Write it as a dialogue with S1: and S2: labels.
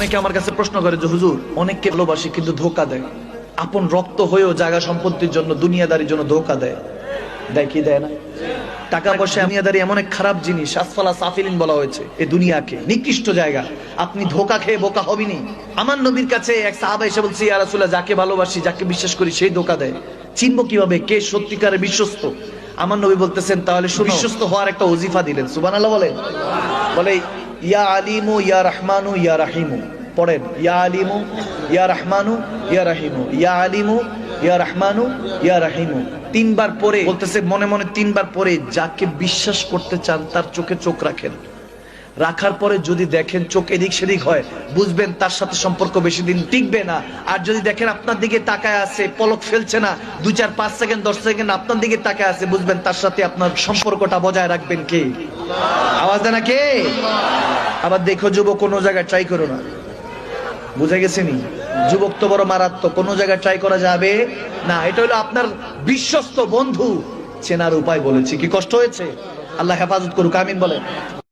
S1: অনেকে আমার কাছে প্রশ্ন করে যে হুজুর, অনেককে ভালোবাসি কিন্তু ধোঁকা দেয়, আপন রক্ত হয়েও জায়গা সম্পত্তির জন্য, দুনিয়াদারির জন্য ধোঁকা দেয়। দেয় কি দেয় না? টাকা পয়সা দুনিয়াদারি এমন এক খারাপ জিনিস, আসফালা সাফিলিন বলা হয়েছে এই দুনিয়াকে, নিকৃষ্ট জায়গা। আপনি ধোঁকা খেয়ে বোকা হবেনি। আমার নবীর কাছে এক সাহাবা এসে বলছে, ইয়া রাসূলুল্লাহ, যাকে ভালোবাসি, যাকে বিশ্বাস করি, সেই ধোঁকা দেয়, চিনবো কিভাবে কে সত্যিকারের বিশ্বস্ত? আমার নবী বলতেছেন, তাহলে বিশ্বস্ত হওয়ার একটা ওজিফা দিলেন। সুবহানাল্লাহ বলেন। বলে, ইয়া আলিমু ইয়া রহমানু ইয়া রাহিমু। পড়েন, ইয়া আলিমু ইয়া রহমানু ইয়া রাহিমু, ইয়া আলিমু ইয়া রহমানু ইয়া রাহিমু। তিনবার পরে বলতেছে, মনে মনে তিনবার পরে যাকে বিশ্বাস করতে চান তার চোখে চোখ রাখেন। রাখার পরে যদি দেখেন চোখ এদিক সেদিক হয়, বুঝবেন তার সাথে সম্পর্ক বেশি দিন টিকবে না। আর যদি দেখেন আপনার দিকে তাকায় আছে, পলক ফেলছে না, 2, 4, 5 সেকেন্ড 10 সেকেন্ড আপনার দিকে তাকায় আছে, বুঝবেন তার সাথে আপনার সম্পর্কটা বজায় রাখবেন কে? আওয়াজ দেয় না কে? আবার দেখো যুবক, কোনো জায়গায় ট্রাই করো না। বুঝে গেছেনি? যুবক তো বড় মারাত্মক, কোনো জায়গায় ট্রাই করা যাবে না। এটা হলো আপনার বিশ্বস্ত বন্ধু চেনার উপায় বলেছি। কি কষ্ট হয়েছে? আল্লাহ হেফাজত করুক, আমিন বলেন।